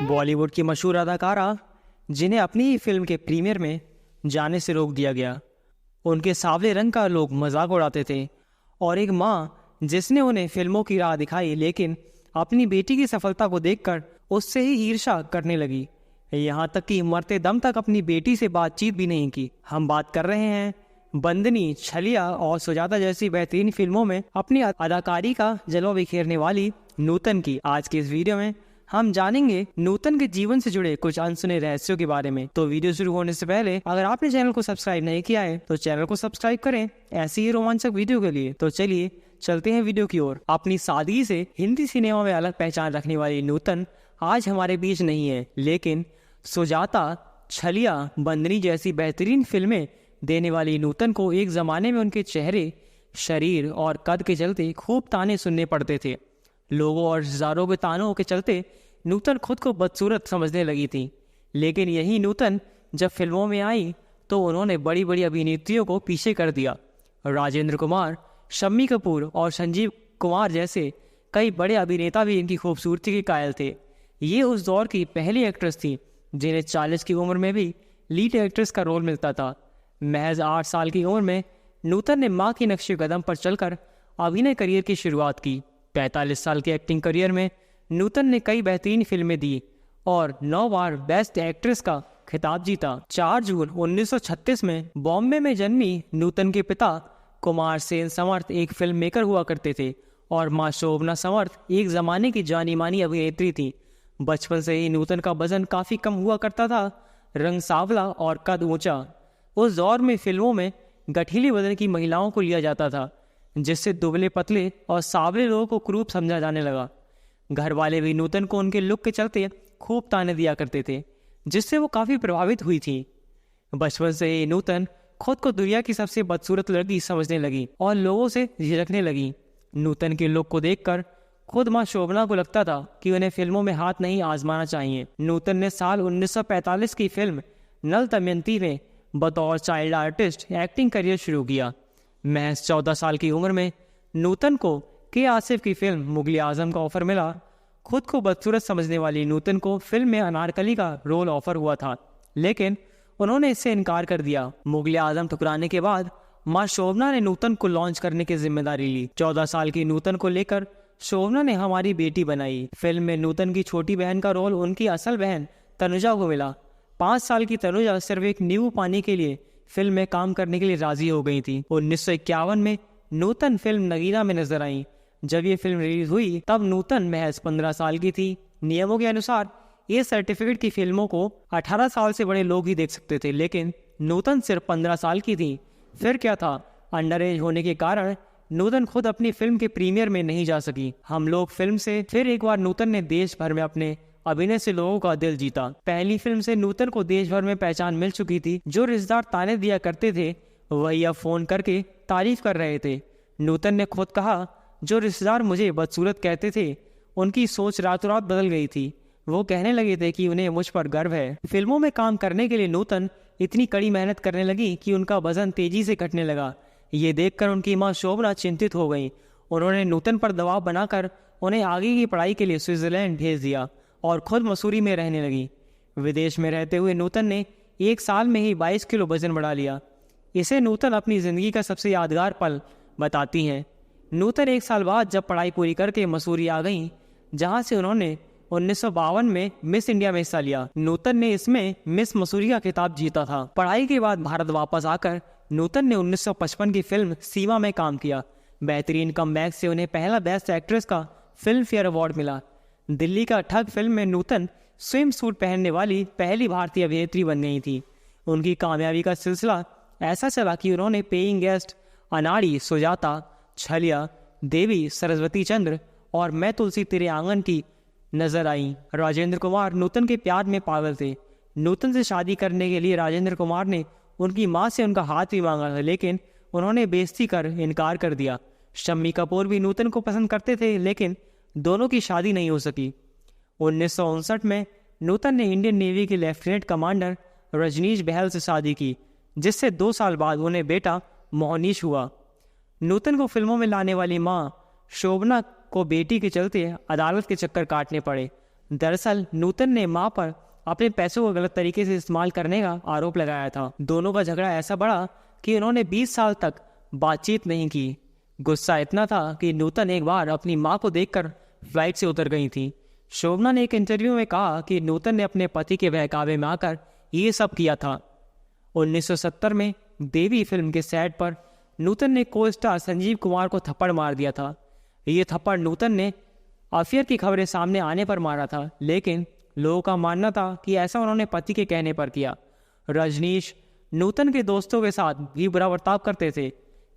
बॉलीवुड की मशहूर अदाकारा जिन्हें अपनी ही फिल्म के प्रीमियर में जाने से रोक दिया गया। उनके सांवले रंग का लोग मजाक उड़ाते थे और एक माँ जिसने उन्हें फिल्मों की राह दिखाई लेकिन अपनी बेटी की सफलता को देखकर उससे ही ईर्ष्या करने लगी। यहाँ तक कि मरते दम तक अपनी बेटी से बातचीत भी नहीं की। हम बात कर रहे हैं बंदनी, छलिया और सुजाता जैसी बेहतरीन फिल्मों में अपनी अदाकारी का जलवा बिखेरने वाली नूतन की। आज के इस वीडियो में हम जानेंगे नूतन के जीवन से जुड़े कुछ अनसुने रहस्यों के बारे में। तो वीडियो शुरू होने से पहले अगर आपने चैनल को सब्सक्राइब नहीं किया है तो चैनल को सब्सक्राइब करें ऐसी ही रोमांचक वीडियो के लिए। तो चलिए चलते हैं वीडियो की ओर। अपनी सादगी से हिंदी सिनेमा में अलग पहचान रखने वाली नूतन आज हमारे बीच नहीं है, लेकिन सुजाता, छलिया, बंदनी जैसी बेहतरीन फिल्में देने वाली नूतन को एक जमाने में उनके चेहरे, शरीर और कद के चलते खूब ताने सुनने पड़ते थे। लोगों और हजारों के तानों के चलते नूतन खुद को बदसूरत समझने लगी थी। लेकिन यही नूतन जब फिल्मों में आई तो उन्होंने बड़ी बड़ी अभिनेत्रियों को पीछे कर दिया। राजेंद्र कुमार, शम्मी कपूर और संजीव कुमार जैसे कई बड़े अभिनेता भी इनकी खूबसूरती के कायल थे। ये उस दौर की पहली एक्ट्रेस थी जिन्हें 40 की उम्र में भी लीड एक्ट्रेस का रोल मिलता था। महज 8 साल की उम्र में नूतन ने माँ के नक्शे कदम पर चलकर अभिनय करियर की शुरुआत की। 45 साल के एक्टिंग करियर में नूतन ने कई बेहतरीन फिल्में दी और 9 बार बेस्ट एक्ट्रेस का खिताब जीता। 4 जून 1936 में बॉम्बे में जन्मी नूतन के पिता कुमार सेन समर्थ एक फिल्म मेकर हुआ करते थे और माँ शोभना समर्थ एक जमाने की जानी मानी अभिनेत्री थी। बचपन से ही नूतन का वजन काफी कम हुआ करता था, रंग सांवला और कद ऊंचा। उस दौर में फिल्मों में गठीली वजन की महिलाओं को लिया जाता था, जिससे दुबले पतले और सांवले लोगों को क्रूप समझा जाने लगा। घर वाले भी नूतन को उनके लुक के चलते खूब ताने दिया करते थे, जिससे वो काफी प्रभावित हुई थी। बचपन से ही नूतन खुद को दुनिया की सबसे बदसूरत लड़की समझने लगी और लोगों से झिझकने लगी। नूतन के लुक को देखकर खुद माँ शोभना को लगता था कि उन्हें फिल्मों में हाथ नहीं आजमाना चाहिए। नूतन ने साल 1945 की फिल्म नल दमयंती में बतौर चाइल्ड आर्टिस्ट एक्टिंग करियर शुरू किया। महज 14 साल की उम्र में नूतन को के आसिफ की फिल्म मुगले आजम का ऑफर मिला। खुद को बदसूरत समझने वाली नूतन को फिल्म में अनारकली का रोल ऑफर हुआ था, लेकिन उन्होंने इससे इनकार कर दिया। मुगले आजम ठुकराने के बाद माँ शोभना ने नूतन को लॉन्च करने की जिम्मेदारी ली। 14 साल की नूतन को लेकर शोभना ने हमारी बेटी बनाई। फिल्म में नूतन की छोटी बहन का रोल उनकी असल बहन तनुजा को मिला। 5 साल की तनुजा सिर्फ एक नींबू पानी के लिए फिल्म में काम करने के लिए राजी हो गई थी। 1951 में नूतन फिल्म नगीना में नजर आई। जब ये फिल्म रिलीज हुई तब नूतन महज 15 साल की थी। नियमों के अनुसार ये सर्टिफिकेट की फिल्मों को 18 साल से बड़े लोग ही देख सकते थे, लेकिन नूतन सिर्फ 15 साल की थी। फिर क्या था, अंडर एज होने के कारण नूतन खुद अपनी फिल्म के प्रीमियर में नहीं जा सकी। हम लोग फिल्म से फिर एक बार नूतन ने देश भर में अपने अभिनय से लोगों का दिल जीता। पहली फिल्म से नूतन को देश भर में पहचान मिल चुकी थी। जो रिश्तेदार ताने दिया करते थे वही अब फोन करके तारीफ कर रहे थे। नूतन ने खुद कहा, जो रिश्तेदार मुझे बदसूरत कहते थे उनकी सोच रातों रात बदल गई थी। वो कहने लगे थे कि उन्हें मुझ पर गर्व है। फिल्मों में काम करने के लिए नूतन इतनी कड़ी मेहनत करने लगी कि उनका वजन तेजी से घटने लगा। ये देखकर उनकी माँ शोभना चिंतित हो गई। उन्होंने नूतन पर दबाव बनाकर उन्हें आगे की पढ़ाई के लिए स्विट्जरलैंड भेज दिया और खुद मसूरी में रहने लगी। विदेश में रहते हुए नूतन ने 1 साल में ही 22 किलो वजन बढ़ा लिया। इसे नूतन अपनी जिंदगी का सबसे यादगार पल बताती हैं। नूतन 1 साल बाद जब पढ़ाई पूरी करके मसूरी आ गईं, जहां से उन्होंने 1952 में मिस इंडिया में हिस्सा लिया। नूतन ने इसमें मिस मसूरी का खिताब जीता था। पढ़ाई के बाद भारत वापस आकर नूतन ने 1955 की फिल्म सीमा में काम किया। बेहतरीन कमबैक से उन्हें पहला बेस्ट एक्ट्रेस का फिल्म फेयर अवार्ड मिला। दिल्ली का ठग फिल्म में नूतन स्विम सूट पहनने वाली पहली भारतीय अभिनेत्री बन गई थी। उनकी कामयाबी का सिलसिला ऐसा चला कि उन्होंने पेइंग गेस्ट, अनाड़ी, सुजाता, छलिया, देवी, सरस्वती चंद्र और मैं तुलसी तेरे आंगन की नजर आई। राजेंद्र कुमार नूतन के प्यार में पागल थे। नूतन से शादी करने के लिए राजेंद्र कुमार ने उनकी माँ से उनका हाथ भी मांगा था, लेकिन उन्होंने बेइज्जती कर इनकार कर दिया। शम्मी कपूर भी नूतन को पसंद करते थे, लेकिन दोनों की शादी नहीं हो सकी। 1959 में नूतन ने इंडियन नेवी के लेफ्टिनेंट कमांडर रजनीश बहल से शादी की, जिससे 2 साल बाद उन्हें बेटा मोहनीश हुआ। नूतन को फिल्मों में लाने वाली माँ शोभना को बेटी के चलते अदालत के चक्कर काटने पड़े। दरअसल नूतन ने मां पर अपने पैसों को गलत तरीके से इस्तेमाल करने का आरोप लगाया था। दोनों का झगड़ा ऐसा बढ़ा कि उन्होंने 20 साल तक बातचीत नहीं की। गुस्सा इतना था कि नूतन एक बार अपनी मां को देखकर फ्लाइट से उतर गई थी। शोभना ने एक इंटरव्यू में कहा कि नूतन ने अपने पति के बहकावे में आकर ये सब किया था। 1970 में देवी फिल्म के सेट पर नूतन ने को स्टार संजीव कुमार को थप्पड़ मार दिया था। ये थप्पड़ नूतन ने अफेयर की खबरें सामने आने पर मारा था, लेकिन लोगों का मानना था कि ऐसा उन्होंने पति के कहने पर किया। रजनीश नूतन के दोस्तों के साथ भी बुरा बर्ताव करते थे,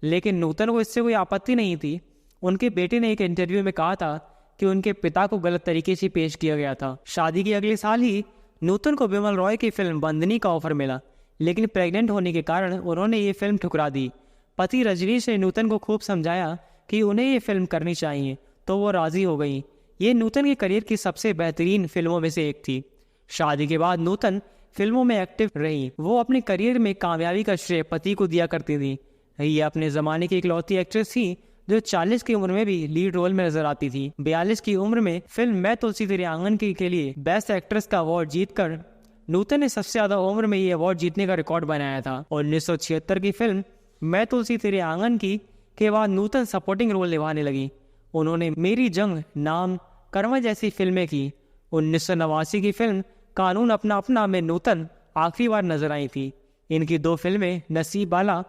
लेकिन नूतन को इससे कोई आपत्ति नहीं थी। उनके बेटे ने एक इंटरव्यू में कहा था कि उनके पिता को गलत तरीके से पेश किया गया था। शादी के अगले साल ही नूतन को बिमल रॉय की फिल्म बंदनी का ऑफर मिला, लेकिन प्रेग्नेंट होने के कारण उन्होंने ये फिल्म ठुकरा दी। पति रजनीश ने नूतन को खूब समझाया कि उन्हें ये फिल्म करनी चाहिए, तो वो राजी हो गई। ये नूतन के करियर की सबसे बेहतरीन फिल्मों में से एक थी। शादी के बाद नूतन फिल्मों में एक्टिव रही। वो अपने करियर में कामयाबी का श्रेय पति को दिया करती थी। ये अपने ज़माने की इकलौती एक्ट्रेस थी जो 40 की उम्र में भी लीड रोल में नजर आती थी। 42 की उम्र में फिल्म मैं तुलसी तेरे आंगन की के लिए बेस्ट एक्ट्रेस का अवार्ड जीतकर नूतन ने सबसे ज्यादा उम्र में ये अवार्ड जीतने का रिकॉर्ड बनाया था। 1976 की फिल्म मैं तुलसी तेरे आंगन की के बाद नूतन सपोर्टिंग रोल निभाने लगी। उन्होंने मेरी जंग, नाम, कर्मा जैसी फिल्में की। 1989 की फिल्म कानून अपना अपना में नूतन आखिरी बार नजर आई थी। इनकी 2 फिल्में नसीब वाला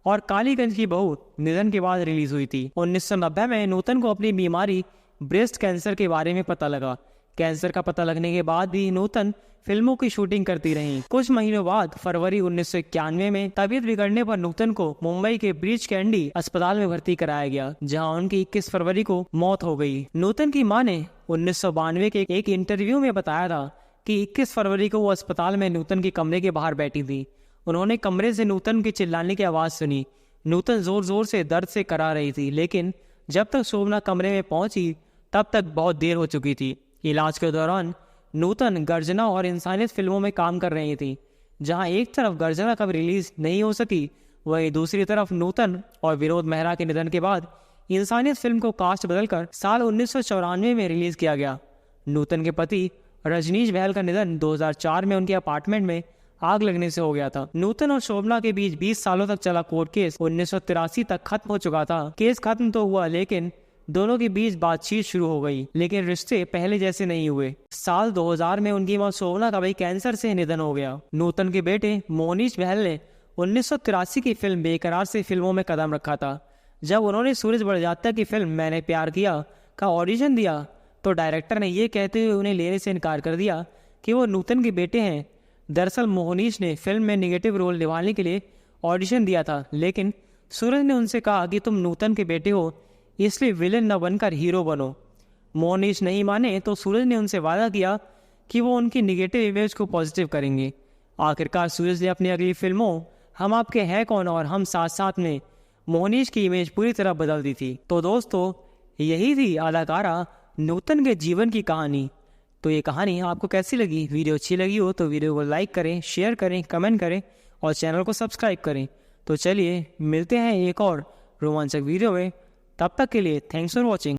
और कालीगंज की बहू निधन के बाद रिलीज हुई थी। 1990 में नूतन को अपनी बीमारी ब्रेस्ट कैंसर के बारे में पता लगा। कैंसर का पता लगने के बाद भी नूतन फिल्मों की शूटिंग करती रहीं। कुछ महीनों बाद फरवरी 1991 में तबीयत बिगड़ने पर नूतन को मुंबई के ब्रीच कैंडी अस्पताल में भर्ती कराया गया, जहां उनकी 21 फरवरी को मौत हो गई। नूतन की मां ने 1992 के एक इंटरव्यू में बताया था कि 21 फरवरी को वो अस्पताल में नूतन के कमरे के बाहर बैठी थी। उन्होंने कमरे से नूतन के चिल्लाने की आवाज सुनी। नूतन जोर जोर से दर्द से करा रही थी, लेकिन जब तक शोभना कमरे में पहुंची तब तक बहुत देर हो चुकी थी। इलाज के दौरान नूतन गर्जना और इंसानियत फिल्मों में काम कर रही थी। जहां एक तरफ गर्जना कब रिलीज नहीं हो सकी, वहीं दूसरी तरफ नूतन और विनोद मेहरा के निधन के बाद इंसानियत फिल्म को कास्ट बदलकर साल 1994 में रिलीज किया गया। नूतन के पति रजनीश बहल का निधन 2004 में उनके अपार्टमेंट में आग लगने से हो गया था। नूतन और शोभना के बीच 20 सालों तक चला कोर्ट केस 1983 तक खत्म हो चुका था। केस खत्म तो हुआ, लेकिन दोनों के बीच बातचीत शुरू हो गई, लेकिन रिश्ते पहले जैसे नहीं हुए। साल 2000 में उनकी मां शोभना का भी कैंसर से निधन हो गया। नूतन के बेटे मोनीश बहल ने 1983 की फिल्म बेकरार से फिल्मों में कदम रखा था। जब उन्होंने सूरज बड़जात्या की फिल्म मैंने प्यार किया का ऑडिशन दिया तो डायरेक्टर ने ये कहते हुए उन्हें लेने से इनकार कर दिया कि वो नूतन के बेटे हैं। दरअसल मोहनीश ने फिल्म में निगेटिव रोल निभाने के लिए ऑडिशन दिया था, लेकिन सूरज ने उनसे कहा कि तुम नूतन के बेटे हो, इसलिए विलेन न बनकर हीरो बनो। मोहनीश नहीं माने तो सूरज ने उनसे वादा किया कि वो उनकी निगेटिव इमेज को पॉजिटिव करेंगे। आखिरकार सूरज ने अपनी अगली फिल्मों हम आपके हैं कौन और हम साथ साथ में मोहनीश की इमेज पूरी तरह बदल दी थी। तो दोस्तों, यही थी अदाकारा नूतन के जीवन की कहानी। तो ये कहानी आपको कैसी लगी? वीडियो अच्छी लगी हो तो वीडियो को लाइक करें, शेयर करें, कमेंट करें और चैनल को सब्सक्राइब करें। तो चलिए मिलते हैं एक और रोमांचक वीडियो में। तब तक के लिए थैंक्स फॉर वॉचिंग।